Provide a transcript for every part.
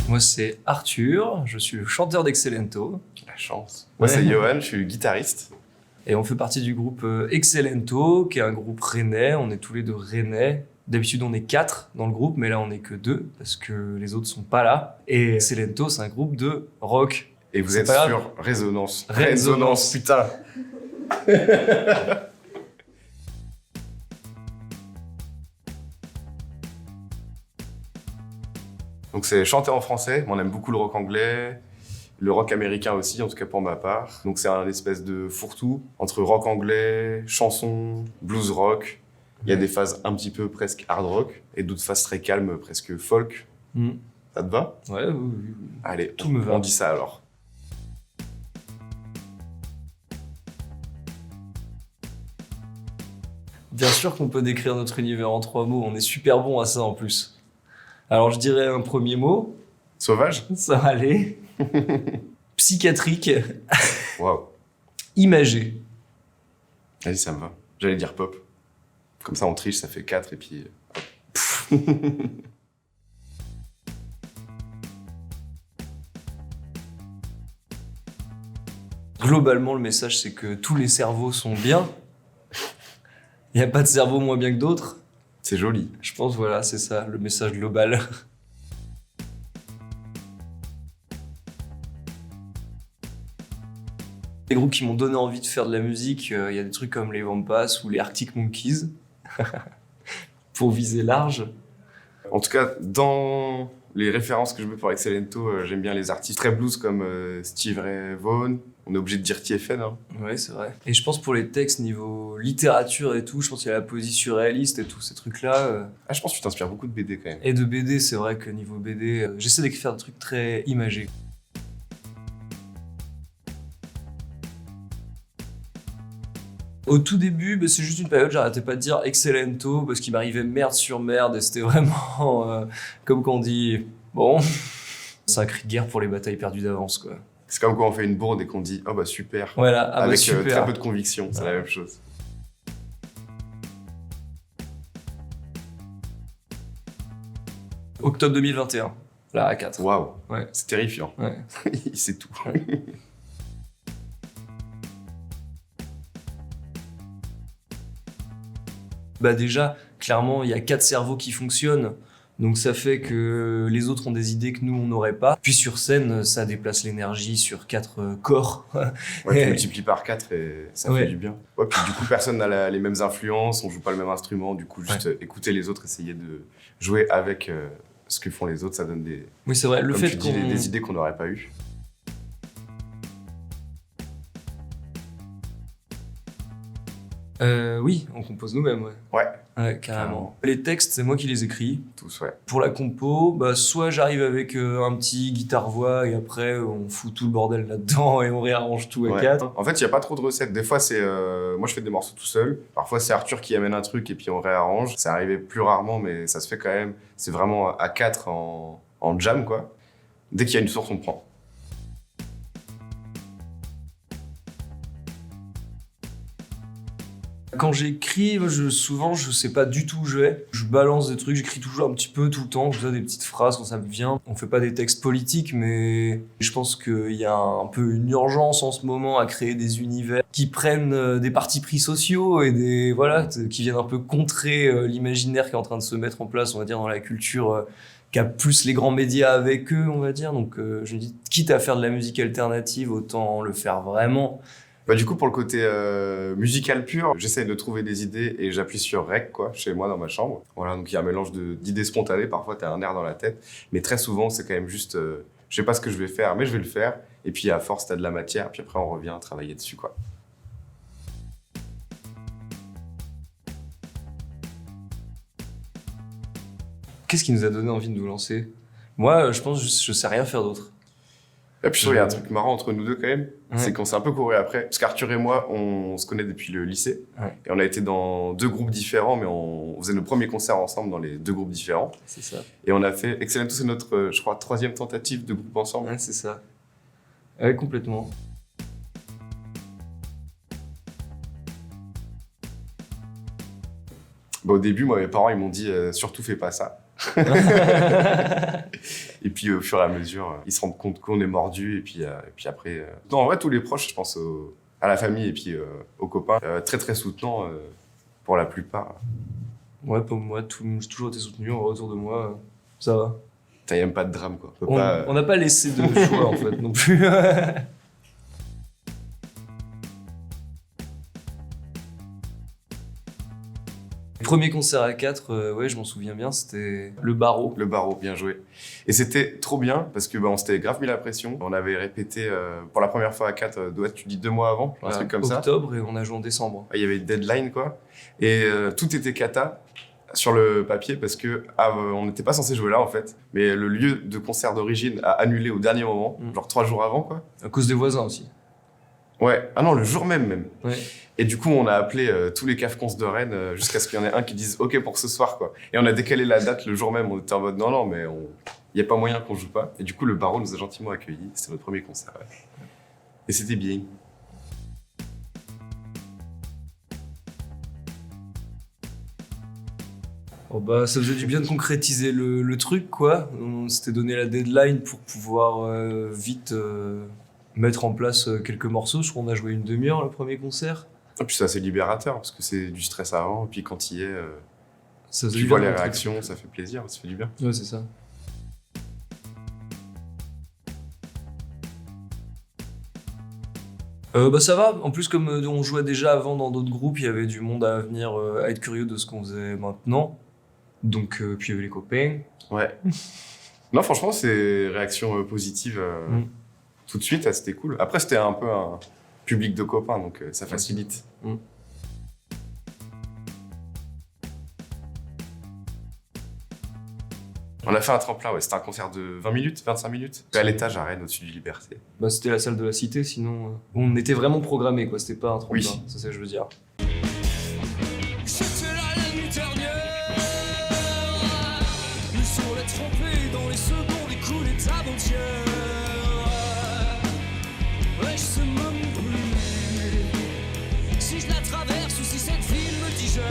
Moi, c'est Arthur, je suis le chanteur d'Excellento. La chance. Moi, c'est Johan, je suis guitariste. Et on fait partie du groupe Excellento, qui est un groupe rennais. On est tous les deux rennais. D'habitude, on est 4 dans le groupe, mais là, on est que 2 parce que les autres sont pas là. Et Excellento, c'est un groupe de rock. Et vous C'est êtes pas sur Résonance. Résonance. Putain. Donc c'est chanter en français, mais on aime beaucoup le rock anglais, le rock américain aussi, en tout cas pour ma part. Donc c'est un espèce de fourre-tout entre rock anglais, chanson, blues rock. Il y a des phases un petit peu presque hard rock et d'autres phases très calmes, presque folk. Ça te va? Ouais, oui. Allez, Tout me va. On dit ça alors. Bien sûr qu'on peut décrire notre univers en 3 mots. On est super bon à ça en plus. Alors, je dirais un premier mot. Sauvage? Ça va aller. Psychiatrique. Waouh. Imagé. Vas-y, ça me va. J'allais dire pop. Comme ça, on triche, ça fait 4 et puis... Globalement, le message, c'est que tous les cerveaux sont bien. Il n'y a pas de cerveau moins bien que d'autres. C'est joli. Je pense, voilà, c'est ça, le message global. Les groupes qui m'ont donné envie de faire de la musique, il y a des trucs comme les Vampas ou les Arctic Monkeys. Pour viser large. En tout cas, dans les références que je mets pour Excellento, j'aime bien les artistes très blues comme Stevie Ray Vaughan. On est obligé de dire TFN. Hein. Ouais, c'est vrai. Et je pense pour les textes, niveau littérature et tout, je pense qu'il y a la poésie surréaliste et tout, ces trucs-là. Ah, je pense que tu t'inspires beaucoup de BD quand même. Et de BD, c'est vrai que niveau BD, j'essaie d'écrire des trucs très imagés. Au tout début, c'est juste une période, j'arrêtais pas de dire Excellento parce qu'il m'arrivait merde sur merde et c'était vraiment comme quand on dit bon, c'est un cri de guerre pour les batailles perdues d'avance quoi. C'est comme quand on fait une bourde et qu'on dit oh bah super. Voilà, avec super. très peu de conviction, c'est la même chose. Octobre 2021, là à 4. Waouh, Ouais. c'est terrifiant. Ouais. Il sait tout. Ouais. Bah déjà, clairement, il y a 4 cerveaux qui fonctionnent. Donc ça fait que les autres ont des idées que nous, on n'aurait pas. Puis sur scène, ça déplace l'énergie sur 4 corps. Ouais, tu multiplies par 4 et ça Ouais. fait du bien. Ouais, puis du coup, personne n'a les mêmes influences, on joue pas le même instrument. Du coup, juste écouter les autres, essayer de jouer avec ce que font les autres, ça donne des, Oui, c'est vrai. Le comme fait tu dis, qu'on... des idées qu'on n'aurait pas eues. Oui, on compose nous-mêmes, ouais. Ouais, Ouais, carrément. Carrément. Les textes, c'est moi qui les écris. tous, ouais. Pour la compo, soit j'arrive avec un petit guitare-voix et après on fout tout le bordel là-dedans et on réarrange tout à Ouais. 4. En fait, il n'y a pas trop de recettes. Des fois, c'est moi, je fais des morceaux tout seul. Parfois, c'est Arthur qui amène un truc et puis on réarrange. Ça arrivait plus rarement, mais ça se fait quand même. C'est vraiment à 4 en jam, quoi. Dès qu'il y a une source, on prend. Quand j'écris, souvent je sais pas du tout où je vais. Je balance des trucs, j'écris toujours un petit peu tout le temps, je fais des petites phrases quand ça me vient. On fait pas des textes politiques, mais je pense qu'il y a un peu une urgence en ce moment à créer des univers qui prennent des partis pris sociaux et qui viennent un peu contrer l'imaginaire qui est en train de se mettre en place, on va dire, dans la culture qui a plus les grands médias avec eux, on va dire. Donc je me dis, quitte à faire de la musique alternative, autant le faire vraiment. Bah, du coup, pour le côté musical pur, j'essaie de trouver des idées et j'appuie sur Rec, quoi, chez moi dans ma chambre. Voilà, donc il y a un mélange d'idées spontanées. Parfois, t'as un air dans la tête, mais très souvent, c'est quand même juste, je sais pas ce que je vais faire, mais je vais le faire. Et puis, à force, t'as de la matière, puis après, on revient travailler dessus, quoi. Qu'est-ce qui nous a donné envie de nous lancer? Moi, je pense que je sais rien faire d'autre. Et puis, il y a un truc marrant entre nous deux, quand même. Ouais. C'est qu'on s'est un peu couru après. Parce qu'Arthur et moi, on se connaît depuis le lycée. Ouais. Et on a été dans 2 groupes différents, mais on faisait nos premiers concerts ensemble dans les 2 groupes différents. C'est ça. Et on a fait Excellento, c'est notre, je crois, 3e tentative de groupe ensemble. Ouais, c'est ça. Ouais, complètement. Bah, au début, moi, mes parents, ils m'ont dit surtout fais pas ça. Et puis au fur et à mesure, ils se rendent compte qu'on est mordu. Et puis après... Non, en vrai, tous les proches, je pense à la famille et puis aux copains, très très soutenants pour la plupart. Ouais, pour moi, j'ai toujours été soutenu autour de moi. Ça va. T'as même pas de drame, quoi. On n'a pas laissé de choix, en fait, non plus. Premier concert à 4, ouais, je m'en souviens bien, c'était le Barreau. Le Barreau, bien joué. Et c'était trop bien parce que on s'était grave mis la pression. On avait répété pour la première fois à 4, tu dis 2 mois avant, un truc comme ça. Octobre, et on a joué en décembre. Il y avait une deadline, quoi. Et tout était cata sur le papier parce que on n'était pas censé jouer là, en fait. Mais le lieu de concert d'origine a annulé au dernier moment, genre 3 jours avant, quoi. À cause des voisins aussi. Ouais, ah non, le jour même. Ouais. Et du coup, on a appelé tous les CAF-cons de Rennes jusqu'à ce qu'il y en ait un qui dise OK pour ce soir, quoi. Et on a décalé la date le jour même. On était en mode non, mais il n'y a pas moyen qu'on joue pas. Et du coup, le Barreau nous a gentiment accueillis. C'était notre premier concert. Ouais. Et c'était bien. Oh bah, ça faisait du bien de concrétiser le truc, quoi. On s'était donné la deadline pour pouvoir vite mettre en place quelques morceaux. Je crois qu'on a joué une demi-heure le premier concert. Et puis c'est assez libérateur parce que c'est du stress avant. Et puis quand il y est, ça tu vois les réactions, ça fait plaisir, ça fait du bien. Ouais, c'est ça. Bah ça va, en plus comme on jouait déjà avant dans d'autres groupes, il y avait du monde à venir à être curieux de ce qu'on faisait maintenant. Donc, puis il y avait les copains. Ouais. Non, franchement, c'est réaction positive tout de suite, c'était cool. Après, c'était un peu un public de copains, donc ça facilite. On a fait un tremplin, ouais. C'était un concert de 20 minutes, 25 minutes. À l'étage à Rennes, au-dessus du Liberté. Bah, c'était la salle de la Cité, sinon on était vraiment programmé, quoi. C'était pas un tremplin, Oui. c'est ça que je veux dire. J'étais là la nuit dernière, le soleil trempé dans les secondes écoulées d'avant-hier. Ouais, je sais même plus si je la traverse ou si cette ville me digère.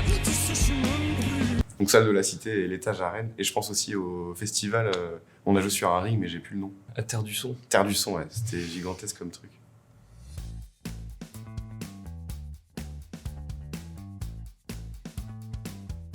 Tu sais, je sais même plus. Donc salle de la Cité et l'étage à Rennes. Et je pense aussi au festival, on a joué sur un ring, mais j'ai plus le nom. À Terre du Son. Terre du Son, ouais. C'était gigantesque comme truc.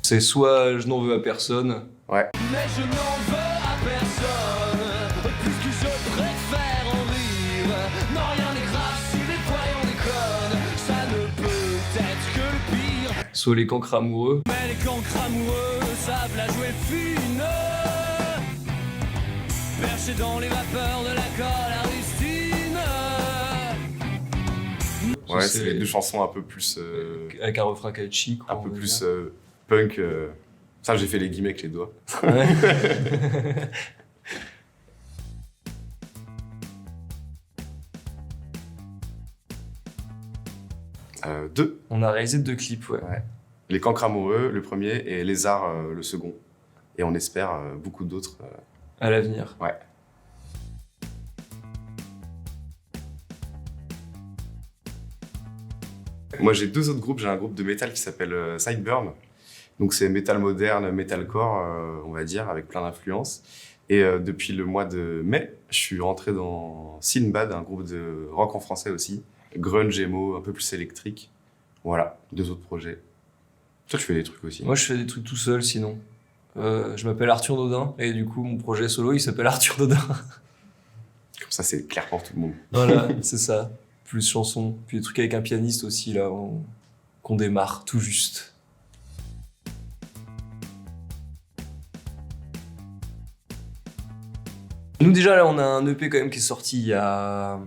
C'est soit je n'en veux à personne. Ouais. Mais je n'en veux à personne, puisque je préfère en rire. Non, rien n'est grave si des fois on déconne, ça ne peut être que le pire. Soit les cancres amoureux. Mais les cancres amoureux savent la jouer fine, perchés dans les vapeurs de la colle à rustine. Ouais, c'est les deux chansons un peu plus... Avec un refrain catchy, quoi. un peu plus punk. Ça, j'ai fait les guillemets avec les doigts. Ouais. Deux. On a réalisé 2 clips, ouais. Les Cancres amoureux, le premier, et Les Arts, le second. Et on espère beaucoup d'autres. À l'avenir. Ouais. Moi, j'ai 2 autres groupes. J'ai un groupe de métal qui s'appelle Sideburn. Donc, c'est métal moderne, metalcore, on va dire, avec plein d'influences. Et depuis le mois de mai, je suis rentré dans Sinbad, un groupe de rock en français aussi. Grunge, emo, un peu plus électrique. Voilà, 2 autres projets. Toi, tu fais des trucs aussi. Moi, je fais des trucs tout seul, sinon. Je m'appelle Arthur Dodin, et du coup, mon projet solo, il s'appelle Arthur Dodin. Comme ça, c'est clair pour tout le monde. Voilà, c'est ça. Plus chansons. Puis des trucs avec un pianiste aussi, là, qu'on démarre tout juste. Nous, déjà, là, on a un EP quand même qui est sorti il y a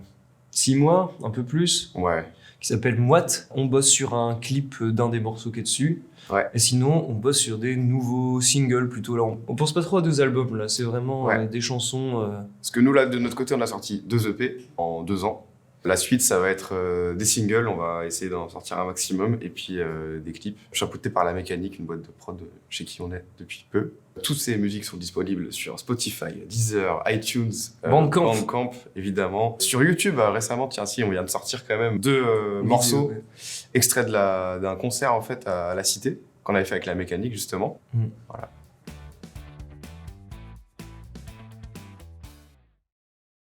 6 mois, un peu plus, Ouais. qui s'appelle Moite. On bosse sur un clip d'un des morceaux qui est dessus. Ouais. Et sinon, on bosse sur des nouveaux singles plutôt. Là, on pense pas trop à 2 albums, là. C'est vraiment Ouais. des chansons. Parce que nous, là, de notre côté, on a sorti 2 EP en 2 ans. La suite, ça va être des singles. On va essayer d'en sortir un maximum. Et puis des clips. Chapeauté par La Mécanique, une boîte de prod chez qui on est depuis peu. Toutes ces musiques sont disponibles sur Spotify, Deezer, iTunes, Bandcamp, évidemment. Sur YouTube, récemment, tiens, si, on vient de sortir quand même 2 morceaux extraits d'un concert, en fait, à la Cité, qu'on avait fait avec La Mécanique, justement. Voilà.